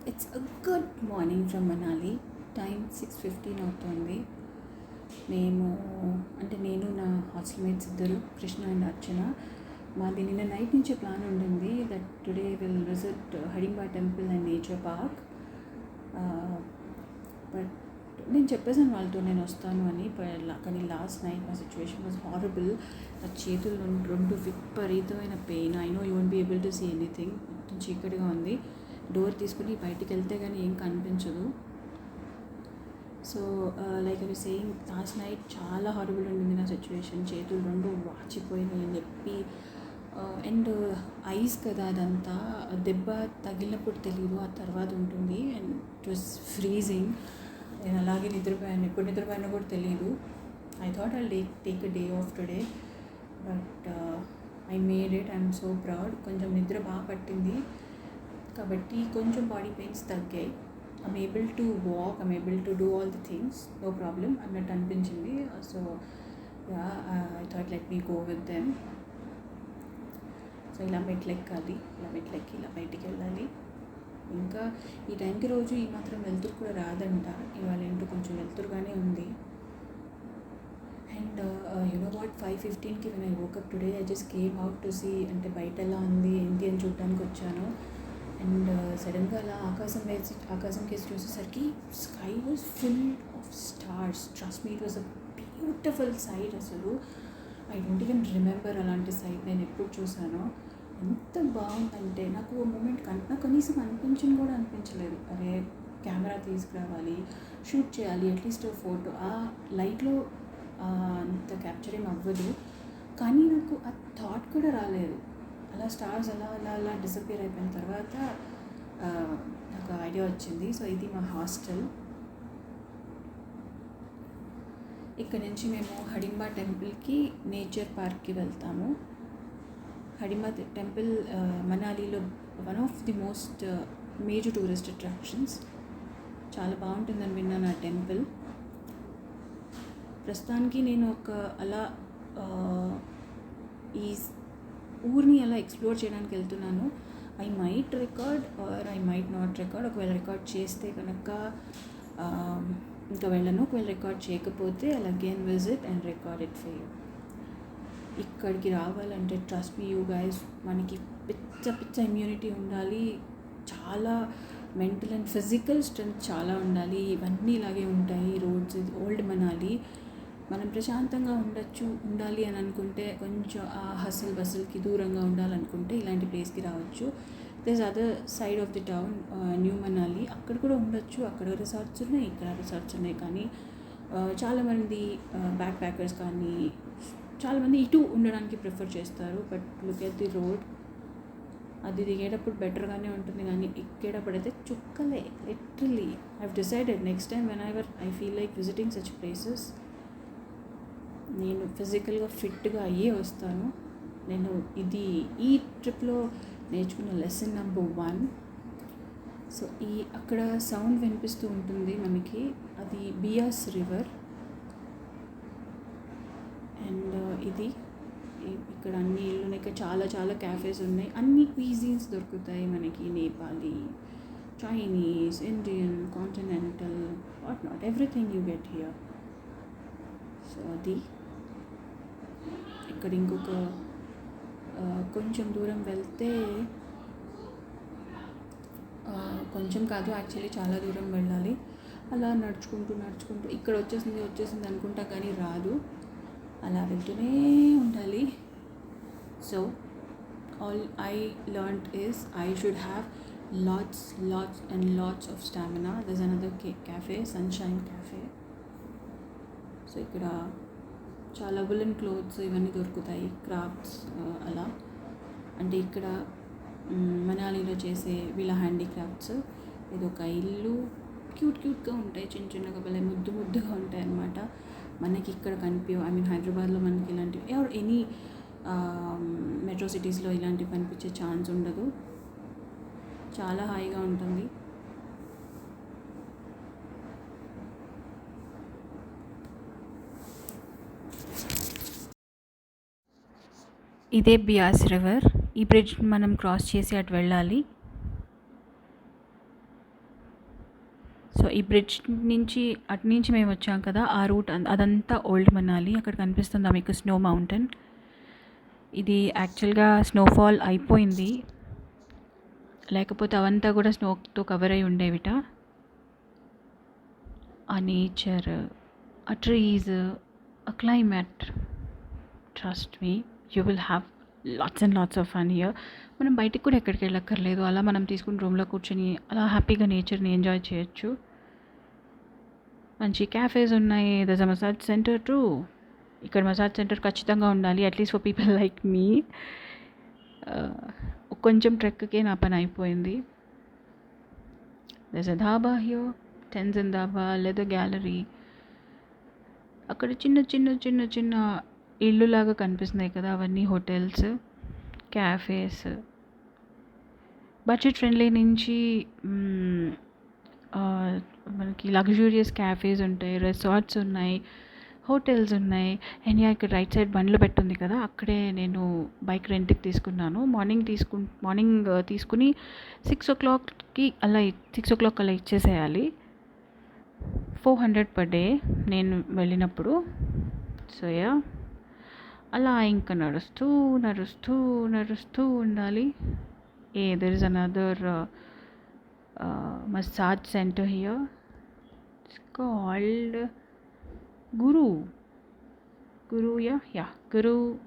It's a good morning from Manali. Time 6:15 అవుతుంది. మేము నేను నా హాస్టల్ మేట్స్ ఇద్దరు, కృష్ణ అండ్ అర్చన. మాది నిన్న నైట్ నుంచే ప్లాన్ ఉండింది that today will visit Hadimba temple and nature park. But నేను చెప్పేసాను వాళ్ళతో నేను వస్తాను అని. కానీ లాస్ట్ నైట్ మా సిచ్యువేషన్ వాజ్ హారబుల్. నా చేతులు రెండు విపరీతమైన pain. I know you won't be able to see anything. మొత్తం చీకటిగా ఉంది. డోర్ తీసుకుని బయటికి వెళ్తే కానీ ఏం కనిపించదు. So like I saying, last night చాలా హారబుల్ ఉండింది నా సిచ్యువేషన్. చేతులు రెండు వాచిపోయినాయి నొప్పి. అండ్ ఐస్ కదా, అదంతా దెబ్బ తగిలినప్పుడు తెలియదు, ఆ తర్వాత ఉంటుంది. And it was freezing. నేను అలాగే నిద్రపోయాను. ఎప్పుడు నిద్రపోయానో కూడా తెలియదు. I thought I'll take a day off today, but I made it. I'm so proud. కొంచెం నిద్ర బాగా పట్టింది కాబట్టి కొంచెం బాడీ పెయిన్స్ తగ్గాయి. I'm able to walk, I'm able to do all the things, no problem అన్నట్టు అనిపించింది. So I thought let me go with them. సో ఇలా మెట్లెక్కాలి, ఇలా బయటికి వెళ్ళాలి. ఇంకా ఈ టైంకి రోజు ఈ మాత్రం వెళ్తురు కూడా రాదంట. ఇవాళ ఏంటో కొంచెం వెళ్తురుగానే ఉంది. అండ్ యునో వాట్, 5:15కి when I woke up today, I just came out to see, అంటే బయట ఎలా ఉంది ఏంటి అని చూడటానికి వచ్చాను. అండ్ సడన్గా అలా ఆకాశం కేసి చూసేసరికి sky was full of stars. Trust me, it was a beautiful sight. అసలు ఐ డోంట్ ఈవెన్ రిమెంబర్ అలాంటి సైట్ నేను ఎప్పుడు చూసానో. ఎంత బాగుందంటే నాకు ఓ మూమెంట్ నాకు కనీసం అనిపించలేదు, అరే కెమెరా తీసుకురావాలి, షూట్ చేయాలి, అట్లీస్ట్ ఫోటో. ఆ లైట్లో అంత క్యాప్చర్ ఏం అవ్వదు. కానీ నాకు ఆ థాట్ కూడా రాలేదు. అలా స్టార్స్ అలా డిసపియర్ అయిపోయిన తర్వాత నాకు ఐడియా వచ్చింది. సో ఇది మా హాస్టల్. ఇక్కడ నుంచి మేము హడింబా టెంపుల్కి, నేచర్ పార్క్కి వెళ్తాము. హడింబా టెంపుల్ మనాలిలో one of the most major tourist attractions. చాలా బాగుంటుందని విన్నాను ఆ టెంపుల్. ప్రస్తుతానికి నేను అలా ఈ ఊరిని అలా ఎక్స్ప్లోర్ చేయడానికి వెళ్తున్నాను. I might record or I might not record. ఒకవేళ రికార్డ్ చేస్తే కనుక ఇంకా వెళ్ళను. ఒకవేళ రికార్డ్ చేయకపోతే I'll again visit and record it for you. ఇక్కడికి రావాలంటే ట్రస్ట్ మీ యూ గైస్, మనకి పిచ్చ ఇమ్యూనిటీ ఉండాలి, చాలా మెంటల్ అండ్ ఫిజికల్ స్ట్రెంగ్త్ చాలా ఉండాలి. ఇవన్నీ ఇలాగే ఉంటాయి. Roads, old Manali. మనం ప్రశాంతంగా ఉండాలి అని అనుకుంటే, కొంచెం ఆ హసల్ బసల్కి దూరంగా ఉండాలనుకుంటే ఇలాంటి ప్లేస్కి రావచ్చు. This other side of the town, new Manali, అక్కడ కూడా ఉండొచ్చు. అక్కడ రిసార్ట్స్ ఉన్నాయి, ఇక్కడ రిసార్ట్స్ ఉన్నాయి. కానీ చాలామంది బ్యాక్ ప్యాకర్స్ కానీ చాలామంది ఇటు ఉండడానికి ప్రిఫర్ చేస్తారు. But look at the road, అది దిగేటప్పుడు బెటర్గానే ఉంటుంది, కానీ ఎక్కేటప్పుడు అయితే చుక్కలే. Literally I have decided next time when I feel like visiting such places, నేను ఫిజికల్గా ఫిట్గా అయ్యే వస్తాను. నేను ఈ ట్రిప్లో నేర్చుకున్న లెసన్ నెంబర్ 1. సో అక్కడ సౌండ్ వినిపిస్తూ ఉంటుంది మనకి, అది బియాస్ రివర్. అండ్ ఇక్కడ అన్ని ఇల్లు ఉన్నాయి, చాలా క్యాఫేస్ ఉన్నాయి, అన్ని క్విజీన్స్ దొరుకుతాయి మనకి. Nepali, Chinese, Indian, continental, what not, everything you get here. So ఇక్కడ ఇంకొక కొంచెం దూరం వెళ్తే, కొంచెం కాదు యాక్చువల్లీ చాలా దూరం వెళ్ళాలి. అలా నడుచుకుంటూ ఇక్కడ వచ్చేసింది అనుకుంటా, కానీ రాదు. అలా వెళ్తూనే ఉండాలి. So all I learned is I should have lots of stamina. There's another cafe, Sunshine Cafe. So ఇక్కడ చాలా వులెన్ క్లోత్స్ ఇవన్నీ దొరుకుతాయి, క్రాఫ్ట్స్ అలా. అంటే ఇక్కడ మనాలిలో చేసే వీళ్ళ హ్యాండీక్రాఫ్ట్స్. ఇది ఒక ఇల్లు, క్యూట్గా ఉంటాయి, చిన్నగా భలే ముద్దుగా ఉంటాయి అన్నమాట. మనకి ఇక్కడ హైదరాబాద్లో మనకి ఇలాంటివి ఎనీ మెట్రో సిటీస్లో ఇలాంటివి కనిపించే ఛాన్స్ ఉండదు. చాలా హాయిగా ఉంటుంది. ఇదే బియాస్ రివర్. ఈ బ్రిడ్జ్ మనం క్రాస్ చేసి అటు వెళ్ళాలి. సో ఈ బ్రిడ్జ్ నుంచి అటు నుంచి మేము వచ్చాం కదా, ఆ రూట్ అదంతా ఓల్డ్ మనాలి. అక్కడ కనిపిస్తుందా మీకు స్నో మౌంటైన్? ఇది యాక్చువల్గా స్నోఫాల్ అయిపోయింది, లేకపోతే అవంతా కూడా స్నోతో కవర్ అయి ఉండేవిట. ఆ నేచర్, ఆ ట్రీస్, ఆ climate, trust me, you will have lots and lots of fun here. మనం బయటికి కూడా ఎక్కడికి వెళ్ళక్కర్లేదు, అలా మనం తీసుకుని రూమ్లో కూర్చొని అలా హ్యాపీగా నేచర్ని ఎంజాయ్ చేయొచ్చు. మంచి క్యాఫేస్ ఉన్నాయి, there's a massage centre too. ఇక్కడ మసాజ్ సెంటర్ ఖచ్చితంగా ఉండాలి, at least for people like me. కొంచెం ట్రెక్కే నా పని అయిపోయింది. There's a dhaba here, Tenzin dhaba, leather gallery. అక్కడ చిన్న చిన్న చిన్న చిన్న ఇల్లులాగా కనిపిస్తున్నాయి కదా, అవన్నీ హోటల్స్, క్యాఫేస్. బడ్జెట్ ఫ్రెండ్లీ నుంచి మనకి లగ్జూరియస్ క్యాఫేస్ ఉంటాయి, రిసార్ట్స్ ఉన్నాయి, హోటల్స్ ఉన్నాయి. అండ్ ఇక్కడ రైట్ సైడ్ బండ్లు పెట్టుంది కదా, అక్కడే నేను బైక్ రెంట్కి తీసుకున్నాను. మార్నింగ్ తీసుకుని 6 o'clockకి అలా 6 o'clock అలా ఇచ్చేసేయాలి. 400 per day నేను వెళ్ళినప్పుడు. సో అలా ఇంకా నడుస్తూ నడుస్తూ నడుస్తూ ఉండాలి. There is another massage center here. It's called Guru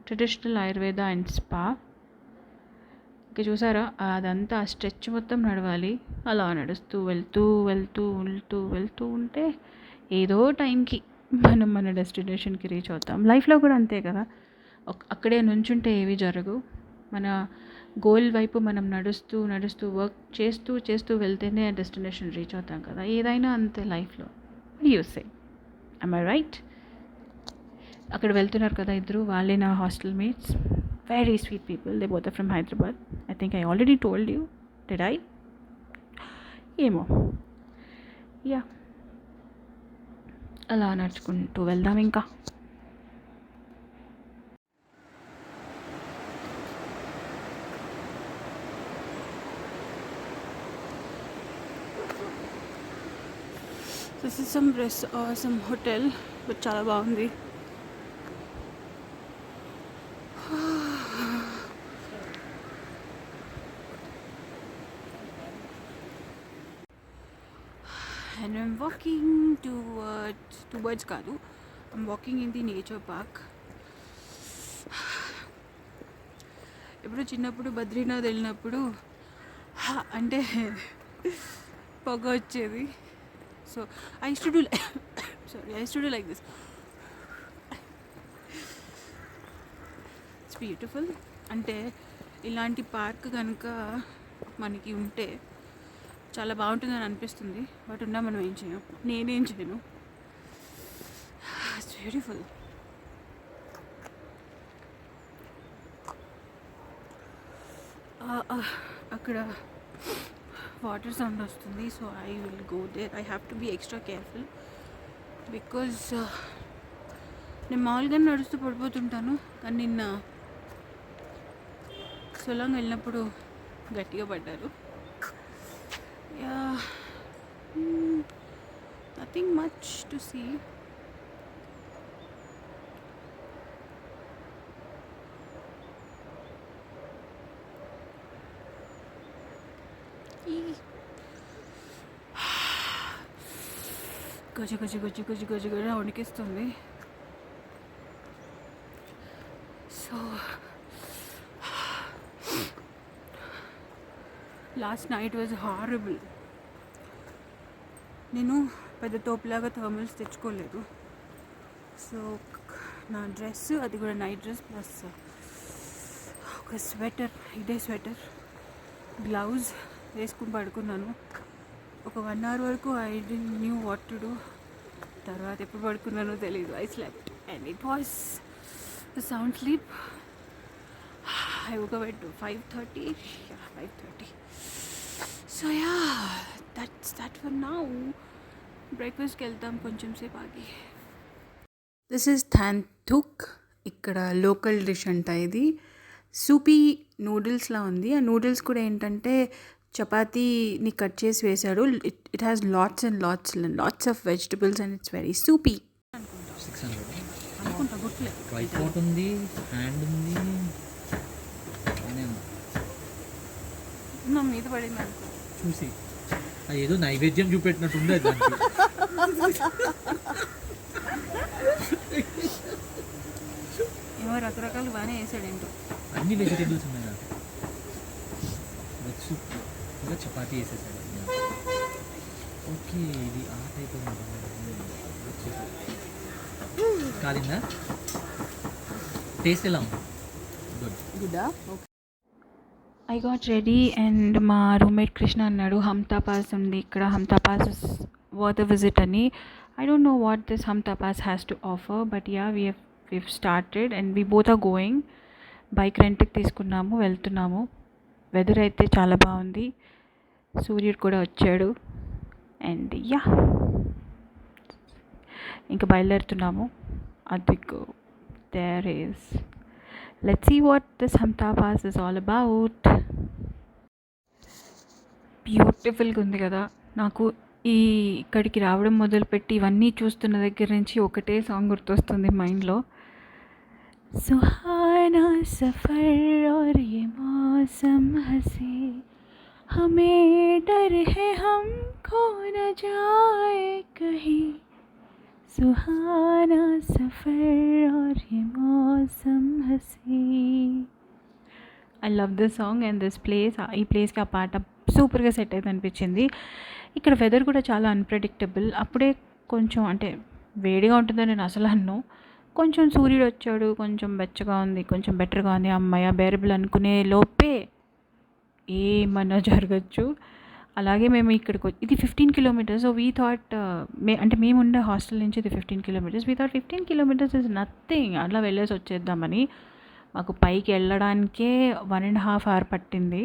Traditional Ayurveda and Spa. ఇంకా చూసారా, అదంతా ఆ స్ట్రెచ్ మొత్తం నడవాలి. అలా నడుస్తూ వెళ్తూ వెళ్తూ వెళ్తూ వెళ్తూ ఉంటే ఏదో టైంకి మనం మన డెస్టినేషన్కి రీచ్ అవుతాం. లైఫ్లో కూడా అంతే కదా, అక్కడే నుంచుంటే ఏవి జరగవు. మన గోల్ వైపు మనం నడుస్తూ నడుస్తూ వర్క్ చేస్తూ చేస్తూ వెళ్తేనే డెస్టినేషన్ రీచ్ అవుతాం కదా. ఏదైనా అంతే లైఫ్లో. You see I'm I right? అక్కడ వెళ్తున్నారు కదా ఇద్దరు, వాళ్ళే నా hostel mates. Very sweet people. They both are from Hyderabad. I think I already told you, did I? ఏమో. యా, అలా నడుచుకుంటూ వెళ్దాం ఇంకా. This is some hotel, but చాలా బాగుంది. And I'm walking towards కాదు, I'm walking in the nature park. ఎప్పుడు చిన్నప్పుడు బద్రీనాథ్ వెళ్ళినప్పుడు అంటే పొగ వచ్చేది. So I used to do like this. It's beautiful. అంటే ఇలాంటి పార్క్ కనుక మనకి ఉంటే చాలా బాగుంటుందని అనిపిస్తుంది. బట్ ఉన్నా మనం ఏం చేయం, నేనేం చేయను. It's beautiful. అక్కడ వాటర్ సౌండ్ వస్తుంది. So I will go there. I have to be extra careful because నేను మామూలుగా నడుస్తూ పడిపోతుంటాను, కానీ నిన్న సొలాంగ్ వెళ్ళినప్పుడు గట్టిగా పడ్డారు. Nothing much to see. గజ వణికిస్తుంది. So last night was horrible. నేను పెద్ద తోపులాగా థర్మల్స్ తెచ్చుకోలేదు. సో నా డ్రెస్, అది కూడా నైట్ డ్రెస్ ప్లస్ ఒక స్వెటర్, ఇదే స్వెటర్, గ్లౌజ్ వేసుకుని పడుకున్నాను. ఒక 1 hour వరకు I didn't knew what to do. తర్వాత ఎప్పుడు పడుకున్నానో తెలీదు. I slept and it was a sound sleep. I woke up at 5:30. Yeah, 5:30. So yeah, that's that for now. బ్రేక్ఫాస్ట్కి వెళ్తాం కొంచెం సేపు ఆగి. This is thenthuk. ఇక్కడ లోకల్ డిష్ అంట ఇది. సూపీ నూడిల్స్లా ఉంది. ఆ నూడిల్స్ కూడా ఏంటంటే చపాతీని కట్ చేసి వేశాడు. It has lots and lots of vegetables and it's very soupy. 600 అనుకుంటా, గుర్తులే. ట్రైపాడ్ ఉంది, హ్యాండ్ ఉంది, నా మీద పడింది అనుకో. చూసి అది ఏదో నైవేద్యం చూపెట్టినట్టుంది అది దానికి. ఏమో రకరకాలు బాగానే వేసాడు ఏంటో. అన్ని వెజిటేబుల్స్ ఉన్నాయి నాకు. వెజ్ సూప్ ఇంకా చపాతీ వేసేసాడు. ఓకే, ఇది ఆ టైప్ కాలిందా? టేస్ట్ ఎలా ఉంది? గుడ్డా? Okay. I got ready and మా రూమ్మేట్ కృష్ణ అన్నాడు హమ్తా పాస్ ఉంది ఇక్కడ, Hamta pass is worth a visit అని. I don't know what this Hamta pass has to offer, but ya we've started and we both are going. Bike రెంట్కి తీసుకున్నాము, వెళ్తున్నాము. Weather అయితే చాలా బాగుంది, సూర్యుడు కూడా వచ్చాడు. అండ్ యా ఇంకా బయలుదేరుతున్నాము. అదిగో there is. Let's see what this Hamta Pass is all about. బ్యూటిఫుల్గా ఉంది కదా. నాకు ఇక్కడికి రావడం మొదలుపెట్టి ఇవన్నీ చూస్తున్న దగ్గర నుంచి ఒకటే సాంగ్ గుర్తొస్తుంది మైండ్లో. సుహానా సఫర్ और ये मौसम हंसी हमें डर है हम खो न जाए कहीं सुहाना सफ़र और ये मौसम हंसी. I love this song and this place. ఈ ప్లేస్కి ఆ పాట సూపర్గా సెట్ అయితే అనిపించింది. ఇక్కడ వెదర్ కూడా చాలా అన్ప్రెడిక్టబుల్. అప్పుడే కొంచెం అంటే వేడిగా ఉంటుందని నేను అసలు అన్ను. కొంచెం సూర్యుడు వచ్చాడు, కొంచెం వెచ్చగా ఉంది, కొంచెం బెటర్గా ఉంది. అమ్మాయి బేరబుల్ అనుకునే లోపే ఏమన్నా జరగచ్చు. అలాగే మేము ఇక్కడికి ఇది 15 కిలోమీటర్స్. సో వీ థాట్ మేము ఉండే హాస్టల్ నుంచి ఇది 15 kilometres. We thought 15 kilometres is nothing, అట్లా వెళ్ళేసి వచ్చేద్దామని. మాకు పైకి వెళ్ళడానికే 1.5 hour పట్టింది.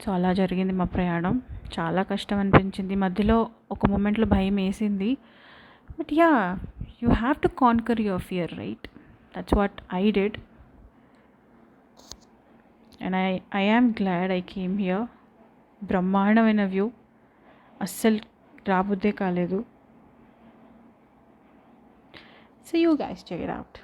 సో అలా జరిగింది మా ప్రయాణం. చాలా కష్టం అనిపించింది, మధ్యలో ఒక మూమెంట్లో భయం వేసింది. But ya, you have to conquer your fear, right? That's what I did. And I am glad I came here. బ్రహ్మాండమైన వ్యూ, అస్సలు రాబుద్దే కాలేదు. So you guys check it out.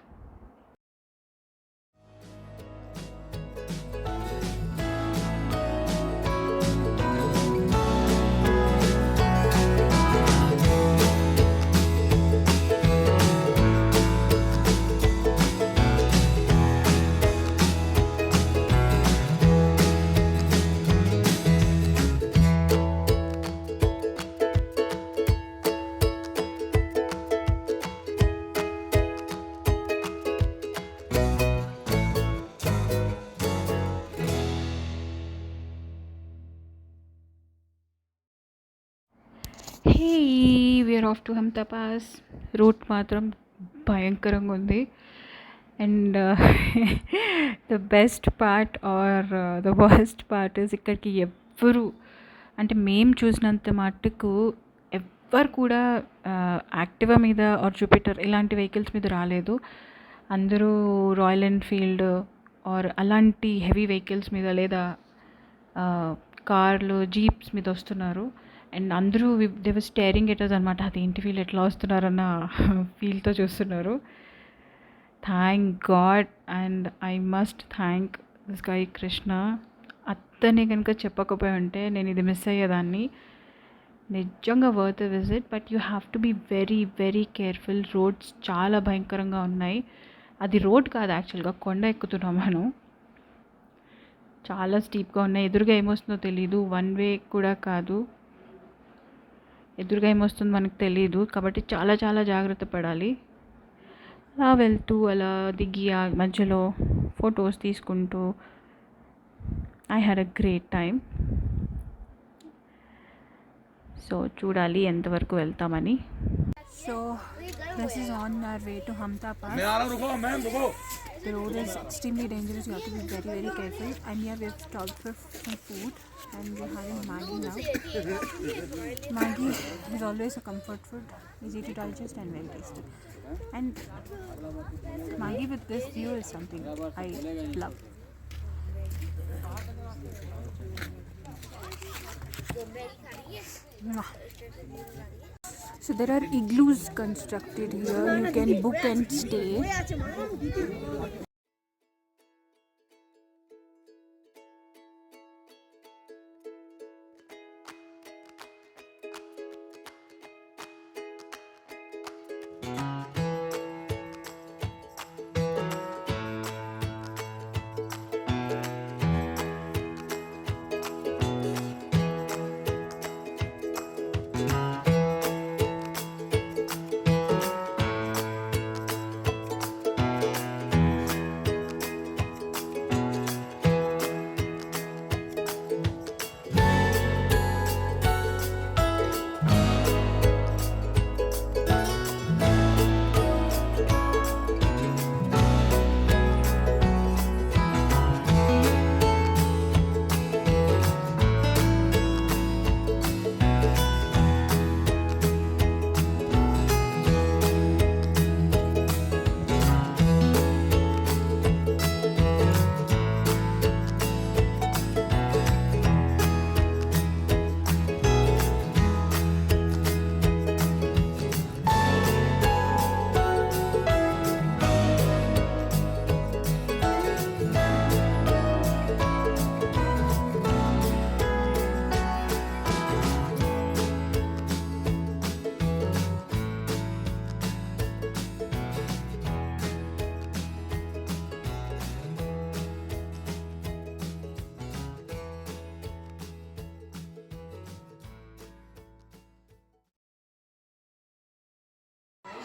Hey, we're off to Hamta pass. Route మాత్రం భయంకరంగా ఉంది. And the best part or the worst part is ఇక్కడికి ఎవ్వరు అంటే మేము చూసినంత మట్టుకు ఎవ్వరు కూడా యాక్టివా మీద ఆర్ జూపిటర్ ఇలాంటి వెహికల్స్ మీద రాలేదు. అందరూ రాయల్ ఎన్ఫీల్డ్ ఆర్ అలాంటి హెవీ వెహికల్స్ మీద లేదా కార్లు, జీప్స్ మీద వస్తున్నారు. అండ్ అందరూ they were staring at us అనమాట. అదేంటి వీళ్ళు ఎట్లా వస్తున్నారన్న ఫీల్తో చూస్తున్నారు. Thank God and I must thank this guy Krishna. అతనే కనుక చెప్పకపోయి ఉంటే నేను ఇది మిస్ అయ్యేదాన్ని. నిజంగా worth a visit, but you have to be very very careful. Roads చాలా భయంకరంగా ఉన్నాయి. అది రోడ్ కాదు, యాక్చువల్గా కొండ ఎక్కుతున్నాం మనం. చాలా స్టీప్గా ఉన్నాయి. ఎదురుగా ఏమొస్తుందో తెలీదు. వన్ వే కూడా కాదు, ఎదురుగా ఏమొస్తుందో మనకు తెలీదు. కాబట్టి చాలా చాలా జాగ్రత్త పడాలి. అలా వెళ్తూ అలా దిగి ఆ మధ్యలో ఫొటోస్ తీసుకుంటూ I had a great time. So చూడాలి ఎంతవరకు వెళ్తామని. So this is on our way to Hamta pass. The road is extremely dangerous. You have to be very very careful. And here we have stopped for some food and we're having Maggi now. Maggi is always a comfort food, easy to digest and very tasty. And Maggi with this view is something I love. So there are igloos constructed here. You can book and stay.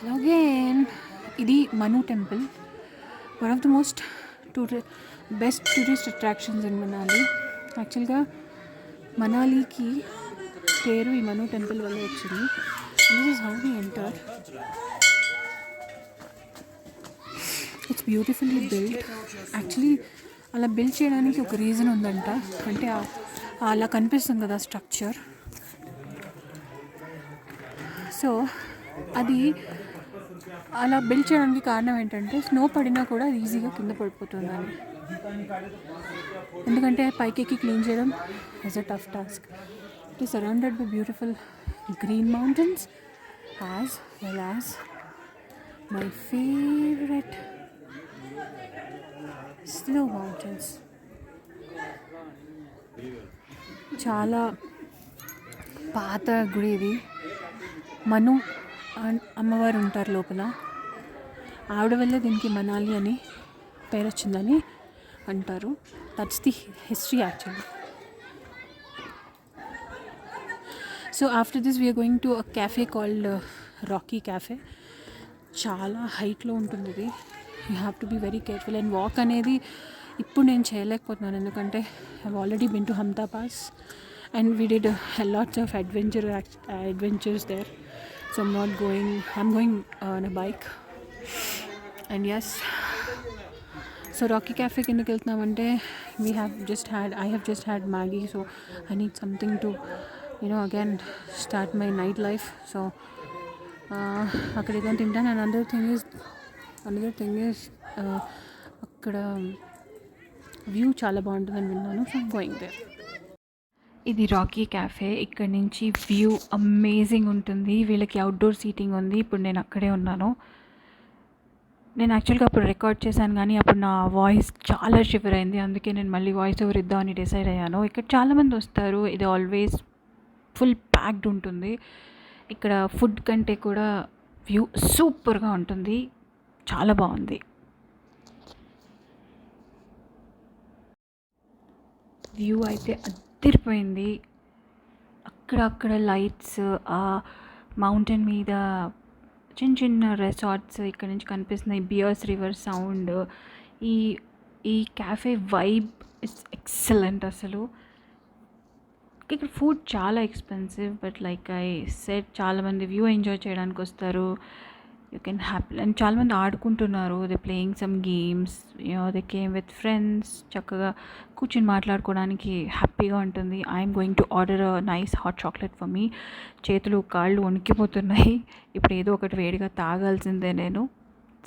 Hello again. ఇది Manu temple, one of the most best tourist attractions in Manali. యాక్చువల్గా మనాలికి పేరు ఈ Manu temple వల్ల వచ్చింది. This is how we enter. It's beautifully build. Actually అలా build చేయడానికి ఒక రీజన్ ఉందంట. అంటే అలా కనిపిస్తుంది కదా స్ట్రక్చర్. సో అది అలా బిల్డ్ చేయడానికి కారణం ఏంటంటే స్నో పడినా కూడా అది ఈజీగా కింద పడిపోతుందని. ఎందుకంటే పైకి క్లీన్ చేయడం is a tough task. It is surrounded by beautiful green mountains as well as my favourite snow mountains. చాలా పాత గుడి ఇది. మను అమ్మవారు ఉంటారు లోపల. ఆవిడ వల్ల దీనికి మనాలి అని పేరు వచ్చిందని అంటారు. That's the history actually. So after this we're going to a cafe called Rocky cafe. చాలా హైట్లో ఉంటుంది ఇది. You have to be very careful. And walk అనేది ఇప్పుడు నేను చేయలేకపోతున్నాను, ఎందుకంటే I already been to Hamta pass and we did lots of adventures there. So I'm going on a bike. And yes, so Rocky Cafe కిందకి వెళ్తున్నామంటే I have just had Maggie, so I need something to again start my night life. So అక్కడ ఏదైనా తింటాను. And another thing is అక్కడ view చాలా బాగుంటుందని విన్నాను. So I'm going there. ఇది Rocky cafe. ఇక్కడ నుంచి వ్యూ అమేజింగ్ ఉంటుంది. వీళ్ళకి అవుట్డోర్ సీటింగ్ ఉంది. ఇప్పుడు నేను అక్కడే ఉన్నాను. నేను యాక్చువల్గా అప్పుడు రికార్డ్ చేశాను, కానీ అప్పుడు నా వాయిస్ చాలా షివర్ అయింది. అందుకే నేను మళ్ళీ వాయిస్ ఓవర్ ఇద్దామని డిసైడ్ అయ్యాను. ఇక్కడ చాలామంది వస్తారు. ఇది ఆల్వేస్ ఫుల్ ప్యాక్డ్ ఉంటుంది. ఇక్కడ ఫుడ్ కంటే కూడా వ్యూ సూపర్గా ఉంటుంది. చాలా బాగుంది. వ్యూ అయితే అదిరిపోయింది. అక్కడక్కడ లైట్స్, ఆ మౌంటైన్ మీద చిన్న చిన్న రెసార్ట్స్ ఇక్కడ నుంచి కనిపిస్తున్నాయి. Beers river sound. ఈ క్యాఫే వైబ్ ఇట్స్ ఎక్సలెంట్ అసలు. ఇక్కడ ఫుడ్ చాలా expensive, but like I said చాలామంది వ్యూ ఎంజాయ్ చేయడానికి వస్తారు. You can happy. అండ్ చాలామంది ఆడుకుంటున్నారు. They playing some games, they came with friends. చక్కగా కూర్చొని మాట్లాడుకోవడానికి హ్యాపీగా ఉంటుంది. I'm going to order a nice hot chocolate for me. చేతులు కాళ్ళు వణికిపోతున్నాయి. ఇప్పుడు ఏదో ఒకటి వేడిగా తాగాల్సిందే నేను.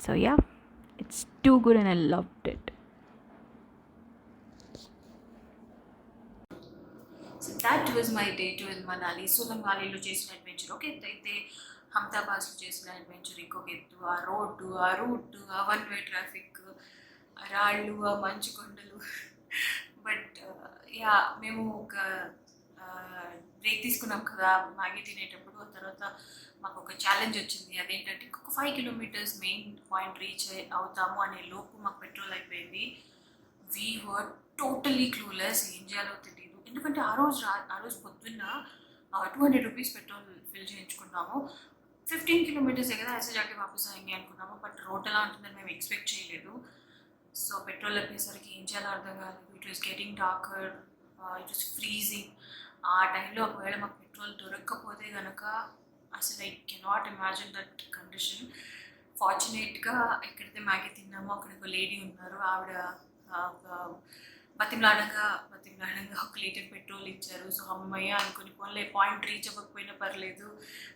So yeah, it's too good and I loved it. So that was my day two in Manali. Solang వ్యాలీలో చేసిన అడ్వెంచర్ ఒక ఎత్తు అయితే, హమ్దాబాద్లో చేసిన అడ్వెంచర్ ఇంకొక ఎత్తు. ఆ రోడ్డు, ఆ రూట్, ఆ వన్ వే ట్రాఫిక్, ఆ రాళ్ళు, ఆ మంచు కొండలు. బట్ యా, మేము ఒక బ్రేక్ తీసుకున్నాం కదా మ్యాగీ తినేటప్పుడు. ఆ తర్వాత మాకు ఒక ఛాలెంజ్ వచ్చింది. అదేంటంటే ఇంకొక 5 కిలోమీటర్స్ మెయిన్ పాయింట్ రీచ్ అవుతాము అనే లోపు మాకు పెట్రోల్ అయిపోయింది. వీ వర్ టోటలీ క్లూలెస్, ఏం చేయాలో తెలియదు. ఎందుకంటే ఆ రోజు పొద్దున్న 200 రూపీస్ పెట్రోల్ ఫిల్ చేయించుకున్నాము. 15 కిలోమీటర్స్ కదా, ऐसे जाके वापस आएंगे అనుకున్నాము. బట్ రోడ్ ఎలా ఉంటుందని మేము ఎక్స్పెక్ట్ చేయలేదు. సో పెట్రోల్ అయిపోయేసరికి ఏం చేయాలో అర్థం కాలేదు. It was getting darker, it was freezing. ఆ టైంలో ఒకవేళ మాకు పెట్రోల్ దొరకకపోతే కనుక అసలు I cannot imagine that condition. ఫార్చునేట్గా ఎక్కడైతే మ్యాగీ తిన్నామో అక్కడ ఒక లేడీ ఉన్నారు. ఆవిడ బతిమలాడంగా ఒక లీటర్ పెట్రోల్ ఇచ్చారు. సో అమ్మయ్య అనుకుని పోన్లే, పాయింట్ రీచ్ అవ్వకపోయినా పర్లేదు,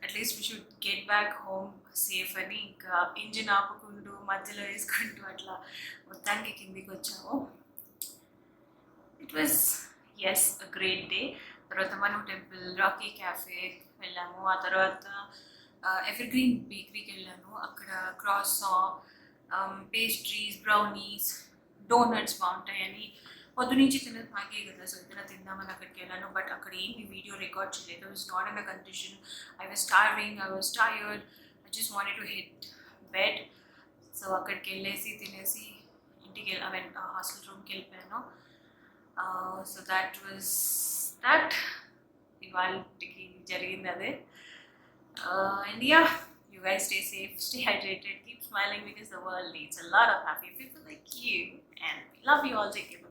at least we should get back home safe అని ఇంకా ఇంజిన్ ఆపుకుంటూ మధ్యలో వేసుకుంటూ అట్లా మొత్తానికి కిందికి వచ్చాము. It was yes a great day. తర్వాత మను టెంపుల్, రాకీ క్యాఫే వెళ్ళాము. ఆ తర్వాత ఎవర్ గ్రీన్ బేకరీకి వెళ్ళాను. అక్కడ క్రాసా, పేస్ట్రీస్, బ్రౌనీస్, డోనట్స్ బాగుంటాయని పొద్దునుంచి తినదు మ్యాగీ కదా, సో ఏదైనా తిందామని అక్కడికి వెళ్ళాను. బట్ అక్కడ ఏంటి వీడియో రికార్డ్ చేయలేదు. I was not in a condition. I was starving, I was tired, I just wanted to hit bed. So అక్కడికి వెళ్ళేసి తినేసి ఇంటికి హాస్టల్ రూమ్కి వెళ్ళిపోయాను. So that was that. ఇవాళకి జరిగింది అదే. And yeah, you guys stay safe, stay hydrated, keep smiling because the world needs a lot of happy people like you. And we love you all. Take care.